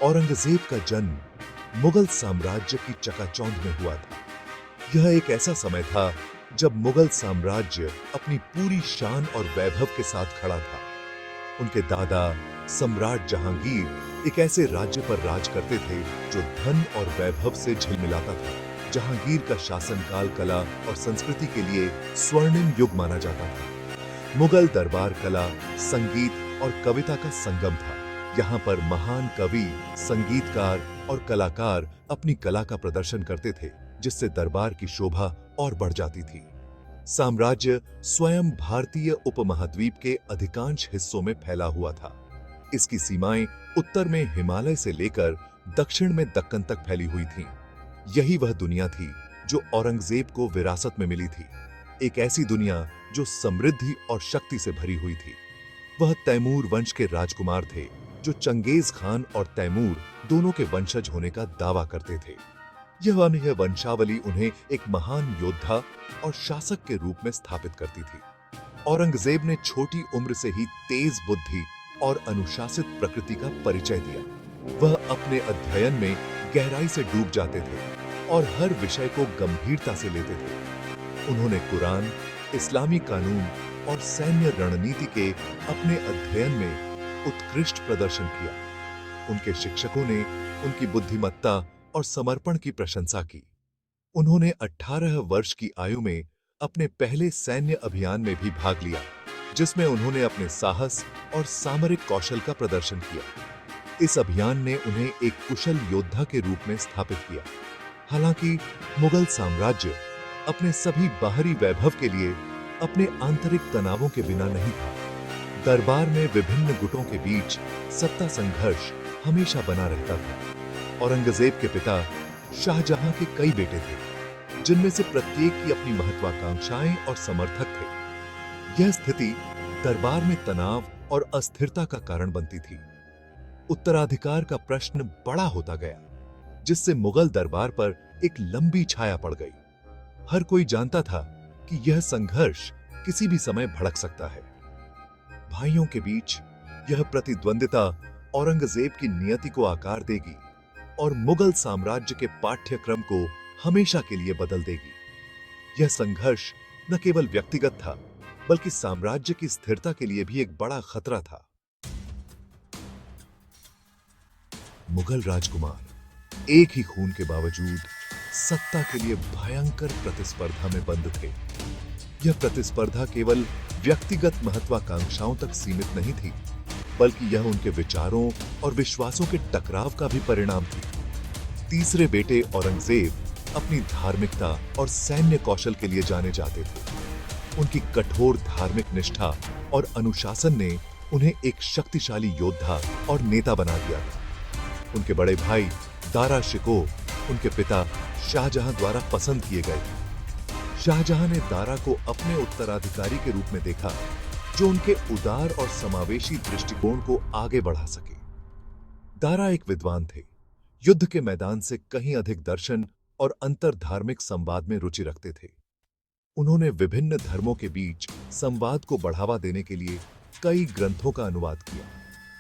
औरंगजेब का जन्म मुगल साम्राज्य की चकाचौंध में हुआ था। यह एक ऐसा समय था जब मुगल साम्राज्य अपनी पूरी शान और वैभव के साथ खड़ा था। उनके दादा सम्राट जहांगीर एक ऐसे राज्य पर राज करते थे जो धन और वैभव से झिलमिलाता था। जहांगीर का शासनकाल कला और संस्कृति के लिए स्वर्णिम युग माना जाता था। मुगल दरबार कला, संगीत और कविता का संगम था। यहाँ पर महान कवि, संगीतकार और कलाकार अपनी कला का प्रदर्शन करते थे, जिससे दरबार की शोभा और बढ़ जाती थी। साम्राज्य स्वयं भारतीय उपमहाद्वीप के अधिकांश हिस्सों में फैला हुआ था। इसकी सीमाएं उत्तर में हिमालय से लेकर दक्षिण में दक्कन तक फैली हुई थीं। यही वह दुनिया थी जो औरंगजेब को विरासत में मिली थी। एक ऐसी दुनिया जो समृद्धि और शक्ति से भरी हुई थी। वह तैमूर वंश के राजकुमार थे, जो चंगेज खान और तैमूर दोनों के वंशज होने का दावा करते थे। यह वंशावली उन्हें एक महान योद्धा और शासक के रूप में स्थापित करती थी। औरंगजेब ने छोटी उम्र से ही तेज बुद्धि और अनुशासित प्रकृति का परिचय दिया। वह अपने अध्ययन में गहराई से डूब जाते थे और हर विषय को गंभीरता से लेते थे। उन्होंने कुरान, इस्लामी कानून और सैन्य रणनीति के अपने अध्ययन में उत्कृष्ट प्रदर्शन किया। उनके शिक्षकों ने उनकी बुद्धिमत्ता और समर्पण की प्रशंसा की। उन्होंने 18 वर्ष की आयु में अपने पहले सैन्य अभियान में भी भाग लिया, जिसमें उन्होंने अपने साहस और सामरिक कौशल का प्रदर्शन किया। इस अभियान ने उन्हें एक कुशल योद्धा के रूप में स्थापित किया। हालांकि मुगल साम्राज्य अपने सभी बाहरी वैभव के लिए अपने आंतरिक तनावों के बिना नहीं था। दरबार में विभिन्न गुटों के बीच सत्ता संघर्ष हमेशा बना रहता था। औरंगजेब के पिता शाहजहां के कई बेटे थे, जिनमें से प्रत्येक की अपनी महत्वाकांक्षाएं और समर्थक थे। यह स्थिति दरबार में तनाव और अस्थिरता का कारण बनती थी। उत्तराधिकार का प्रश्न बड़ा होता गया, जिससे मुगल दरबार पर एक लंबी छाया पड़ गई। हर कोई जानता था कि यह संघर्ष किसी भी समय भड़क सकता है। भाइयों के बीच यह प्रतिद्वंदिता औरंगजेब की नियति को आकार देगी और मुगल साम्राज्य के पाठ्यक्रम को हमेशा के लिए बदल देगी। यह संघर्ष न केवल व्यक्तिगत था, बल्कि साम्राज्य की स्थिरता के लिए भी एक बड़ा खतरा था। मुगल राजकुमार एक ही खून के बावजूद सत्ता के लिए भयंकर प्रतिस्पर्धा में बंद थे। यह प्रतिस्पर्धा केवल व्यक्तिगत महत्वाकांक्षाओं तक सीमित नहीं थी, बल्कि यह उनके विचारों और विश्वासों के टकराव का भी परिणाम थी। तीसरे बेटे औरंगजेब अपनी धार्मिकता और सैन्य कौशल के लिए जाने जाते थे। उनकी कठोर धार्मिक निष्ठा और अनुशासन ने उन्हें एक शक्तिशाली योद्धा और नेता बना दिया था। उनके बड़े भाई दारा शिकोह उनके पिता शाहजहां द्वारा पसंद किए गए थे। शाहजहां ने दारा को अपने उत्तराधिकारी के रूप में देखा, जो उनके उदार और समावेशी दृष्टिकोण को आगे बढ़ा सके। दारा एक विद्वान थे, युद्ध के मैदान से कहीं अधिक दर्शन और अंतरधार्मिक संवाद में रुचि रखते थे। उन्होंने विभिन्न धर्मों के बीच संवाद को बढ़ावा देने के लिए कई ग्रंथों का अनुवाद किया।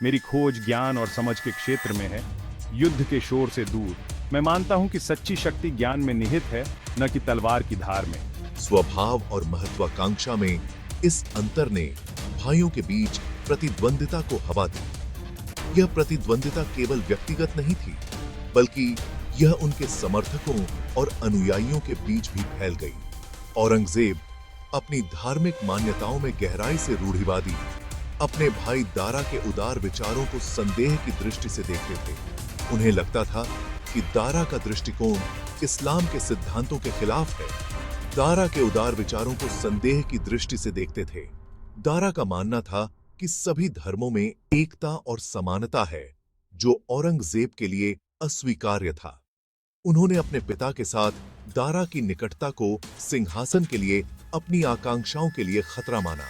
मेरी खोज ज्ञान और समझ के क्षेत्र में है, युद्ध के शोर से दूर। मैं मानता हूं कि सच्ची शक्ति ज्ञान में निहित है, न कि तलवार की धार में। स्वभाव और महत्वाकांक्षा में इस अंतर ने भाइयों के बीच प्रतिद्वंदिता को हवा दी। यह प्रतिद्वंदिता केवल व्यक्तिगत नहीं थी, बल्कि यह उनके समर्थकों और अनुयायियों के बीच भी फैल गई। औरंगजेब अपनी धार्मिक मान्यताओं में गहराई से रूढ़िवादी, अपने भाई दारा के उदार विचारों को संदेह की दृष्टि से देखते थे। उन्हें लगता था कि दारा का दृष्टिकोण इस्लाम के सिद्धांतों के खिलाफ है। दारा के उदार विचारों को संदेह की दृष्टि से देखते थे। दारा का मानना था कि सभी धर्मों में एकता और समानता है, जो औरंगजेब के लिए अस्वीकार्य था। उन्होंने अपने पिता के साथ दारा की निकटता को सिंहासन के लिए अपनी आकांक्षाओं के लिए खतरा माना।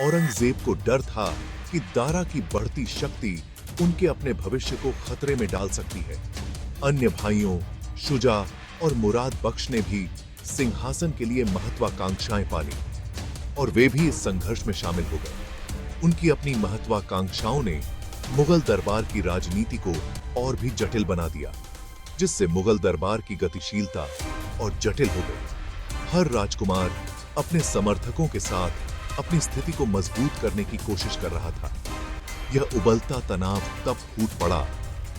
औरंगजेब को डर था कि दारा की बढ़ती शक्ति उनके अपने भविष्य को खतरे में डाल सकती है। अन्य भाइयों शुजा और मुराद बख्श ने भी सिंहासन के लिए महत्वाकांक्षाएं पाली और वे भी इस संघर्ष में शामिल हो गए। उनकी अपनी महत्वाकांक्षाओं ने मुगल दरबार की राजनीति को और भी जटिल बना दिया, जिससे मुगल दरबार की गतिशीलता और जटिल हो गई। हर राजकुमार अपने समर्थकों के साथ अपनी स्थिति को मजबूत करने की कोशिश कर रहा था। यह उबलता तनाव तब फूट पड़ा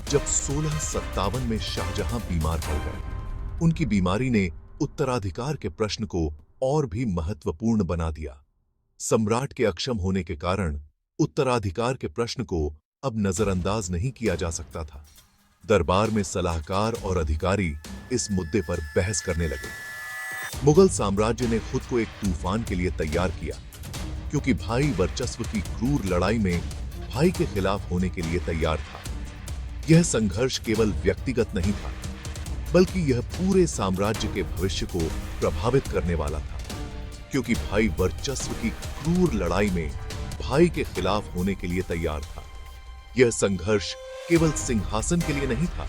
जब 1657 में शाहजहां बीमार पड़ गए। उनकी बीमारी ने उत्तराधिकार के प्रश्न को और भी महत्वपूर्ण बना दिया। सम्राट के अक्षम होने के कारण उत्तराधिकार के प्रश्न को अब नजरअंदाज नहीं किया जा सकता था। दरबार में सलाहकार और अधिकारी इस मुद्दे पर बहस करने लगे। मुगल साम्राज्य ने खुद को एक तूफान के लिए तैयार किया, क्योंकि भाई वर्चस्व की क्रूर लड़ाई में भाई के खिलाफ होने के लिए तैयार था। यह संघर्ष केवल व्यक्तिगत नहीं था, बल्कि यह पूरे साम्राज्य के भविष्य को प्रभावित करने वाला था, क्योंकि भाई वर्चस्व की क्रूर लड़ाई में भाई के खिलाफ होने के लिए तैयार था। यह संघर्ष केवल सिंहासन के लिए नहीं था,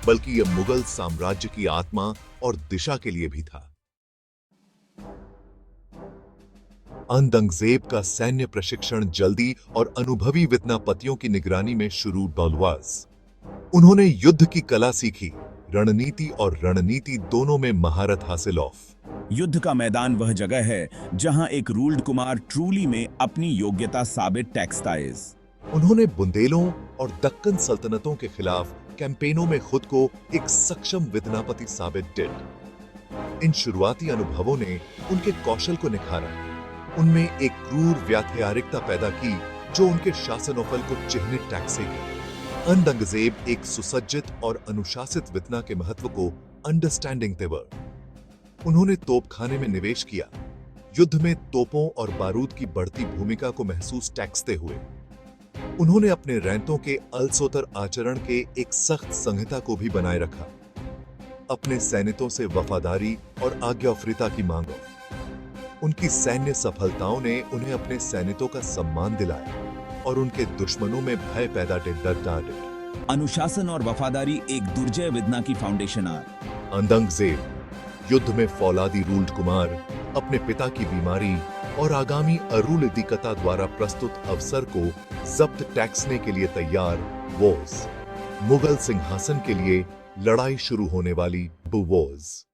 बल्कि यह मुगल साम्राज्य की आत्मा और दिशा के लिए भी था। औरंगजेब का सैन्य प्रशिक्षण जल्दी और अनुभवी वित्नापतियों की निगरानी में शुरू बलवास। उन्होंने युद्ध की कला सीखी, रणनीति और रणनीति दोनों में महारत हासिल ऑफ। युद्ध का मैदान वह जगह है जहां एक रूल्ड कुमार ट्रूली में अपनी योग्यता साबित टैक्सता है। उन्होंने बुंदेलों और दक्कन सल्तनतों के खिलाफ कैंपेनों में खुद को एक सक्षम वित्नापति साबित किया। इन शुरुआती अनुभवों ने उनके कौशल को निखारा। उनमें एक क्रूर व्यावहारिकता पैदा की जो उनके शासनोफल को चिह्नित टैक्सेगी। औरंगजेब एक सुसज्जित और अनुशासित वितना के महत्व को अंडरस्टैंडिंग थे। उन्होंने तोपखाने में निवेश किया, युद्ध में तोपों और बारूद की बढ़ती भूमिका को महसूस टैक्सते हुए। उन्होंने अपने रैंतों के अलसोतर आचरण के एक सख्त संहिता को भी बनाए रखा। अपने सैनिकों से वफादारी और आज्ञाफ्रीता की मांग। उनकी सैन्य सफलताओं ने उन्हें अपने सैनिकों का सम्मान दिलाया और उनके दुश्मनों में भय पैदा डर डाले। अनुशासन और वफादारी एक दुर्जय विद्ना की फाउंडेशन आर। औरंगजेब युद्ध में फौलादी रूल्ड कुमार अपने पिता की बीमारी और आगामी अरूलदिकता द्वारा प्रस्तुत अवसर को जब्त टैक्सने के लिए तैयार वॉज। मुगल सिंहासन के लिए लड़ाई शुरू होने वाली वॉज।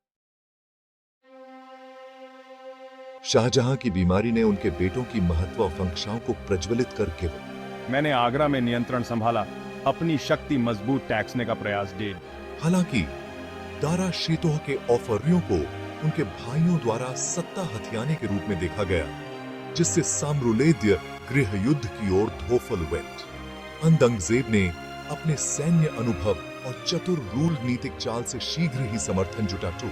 शाहजहां की बीमारी ने उनके बेटों की महत्वाकांक्षाओं को प्रज्वलित करके मैंने आगरा में नियंत्रण संभाला, अपनी शक्ति मजबूत टैक्सने का प्रयास डेढ़। हालांकि दारा शीतोह के औफरियों को उनके भाइयों द्वारा सत्ता हथियाने के रूप में देखा गया, जिससे साम्राज्य गृह युद्ध की ओर धोफल वेंट। औरंगजेब ने अपने सैन्य अनुभव और चतुर रूल नीतिक चाल से शीघ्र ही समर्थन जुटा टूक।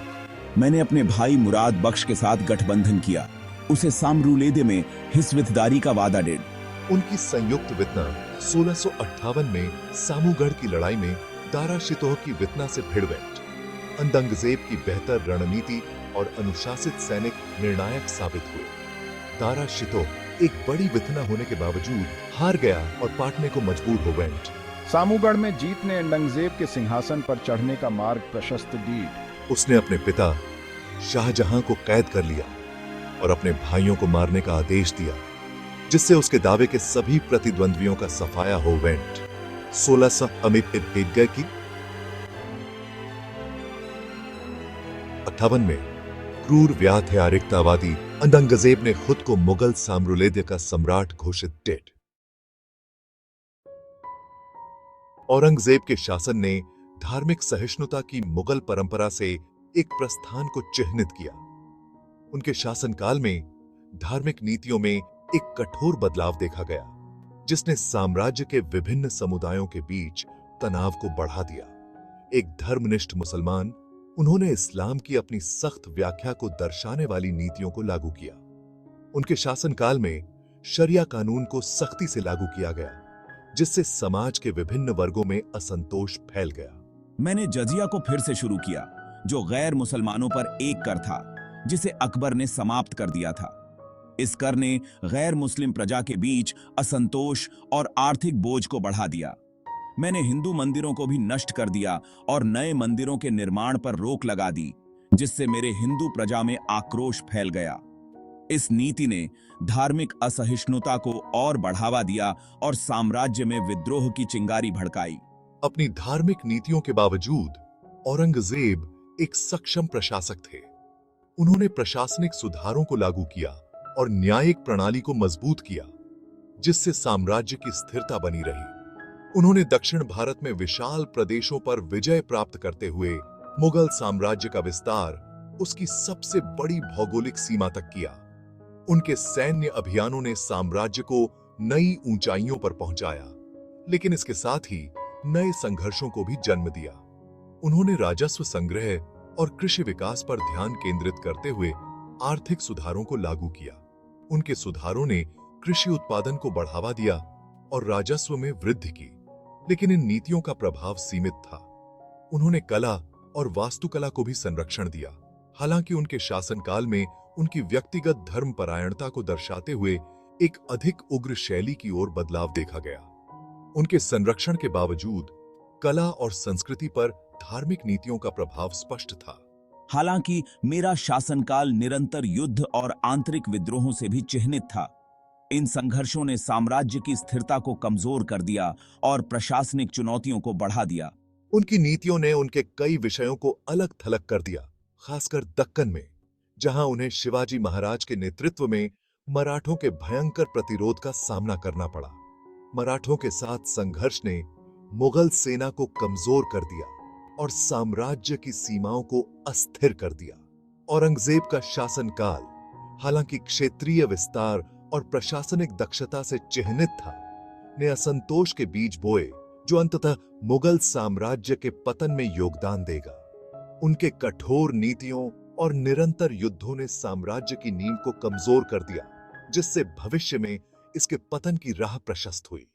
मैंने अपने भाई मुराद बख्श के साथ गठबंधन किया, उसे साम्राज्य में हिस्सेदारी का वादा डेढ़। उनकी संयुक्त वितना 1658 में सामूगढ़ की लड़ाई में दारा शितोह की वितना से भिड़ बैठ। औरंगजेब की बेहतर रणनीति और अनुशासित सैनिक निर्णायक साबित हुए। दारा शितोह एक बड़ी वितना होने के बावजूद हार गया और पाटने को मजबूर हो गए। सामूगढ़ में जीत ने औरंगजेब के सिंहासन पर चढ़ने का मार्ग प्रशस्त दी। उसने अपने पिता शाहजहां को कैद कर लिया और अपने भाइयों को मारने का आदेश दिया, जिससे उसके दावे के सभी प्रतिद्वंद्वियों का सफाया हो वेंट। 1658 में क्रूर व्यावहारिकतावादी औरंगजेब ने खुद को मुगल साम्राज्य का सम्राट घोषित डेड। औरंगजेब के शासन ने धार्मिक सहिष्णुता की मुगल परंपरा से एक प्रस्थान को चिह्नित किया। उनके शासनकाल में धार्मिक नीतियों में एक कठोर बदलाव देखा गया, जिसने साम्राज्य के विभिन्न समुदायों के बीच तनाव को बढ़ा दिया। एक धर्मनिष्ठ मुसलमान, उन्होंने इस्लाम की अपनी सख्त व्याख्या को दर्शाने वाली नीतियों को लागू किया। उनके शासनकाल में शरिया कानून को सख्ती से लागू किया गया, जिससे समाज के विभिन्न वर्गों में असंतोष फैल गया। मैंने जजिया को फिर से शुरू किया, जो गैर मुसलमानों पर एक कर था, जिसे अकबर ने समाप्त कर दिया था। इस कर ने गैर मुस्लिम प्रजा के बीच असंतोष और आर्थिक बोझ को बढ़ा दिया। मैंने हिंदू मंदिरों को भी नष्ट कर दिया और नए मंदिरों के निर्माण पर रोक लगा दी, जिससे मेरे हिंदू प्रजा में आक्रोश फैल गया। इस नीति ने धार्मिक असहिष्णुता को और बढ़ावा दिया और साम्राज्य में विद्रोह की चिंगारी भड़काई। अपनी धार्मिक नीतियों के बावजूद औरंगजेब एक सक्षम प्रशासक थे। उन्होंने प्रशासनिक सुधारों को लागू किया और न्यायिक प्रणाली को मजबूत किया, जिससे साम्राज्य की स्थिरता बनी रही। उन्होंने दक्षिण भारत में विशाल प्रदेशों पर विजय प्राप्त करते हुए मुगल साम्राज्य का विस्तार उसकी सबसे बड़ी भौगोलिक सीमा तक किया। उनके सैन्य अभियानों ने साम्राज्य को नई ऊंचाइयों पर पहुंचाया, लेकिन इसके साथ ही नए संघर्षों को भी जन्म दिया। उन्होंने राजस्व संग्रह और कृषि विकास पर ध्यान केंद्रित करते हुए आर्थिक सुधारों को लागू किया। उनके सुधारों ने कृषि उत्पादन को बढ़ावा दिया और राजस्व में वृद्धि की, लेकिन इन नीतियों का प्रभाव सीमित था। उन्होंने कला और वास्तुकला को भी संरक्षण दिया। हालांकि उनके शासनकाल में उनकी व्यक्तिगत धर्मपरायणता को दर्शाते हुए एक अधिक उग्र शैली की ओर बदलाव देखा गया। उनके संरक्षण के बावजूद कला और संस्कृति पर धार्मिक नीतियों का प्रभाव स्पष्ट था। हालांकि मेरा शासनकाल निरंतर युद्ध और आंतरिक विद्रोहों से भी चिह्नित था। इन संघर्षों ने साम्राज्य की स्थिरता को कमजोर कर दिया और प्रशासनिक चुनौतियों को बढ़ा दिया। उनकी नीतियों ने उनके कई विषयों को अलग थलग कर दिया, खासकर दक्कन में, जहां उन्हें शिवाजी महाराज के नेतृत्व में मराठों के भयंकर प्रतिरोध का सामना करना पड़ा। मराठों के साथ संघर्ष ने मुगल सेना को कमजोर कर दिया और साम्राज्य की सीमाओं को अस्थिर कर दिया। औरंगजेब का शासनकाल, हालांकि क्षेत्रीय विस्तार और प्रशासनिक दक्षता से चिह्नित था, ने असंतोष के बीज बोए जो अंततः मुगल साम्राज्य के पतन में योगदान देगा। उनके कठोर नीतियों और निरंतर युद्धों ने साम्राज्य की नींव को कमजोर कर दिया, जिससे भविष्य में इसके पतन की राह प्रशस्त हुई।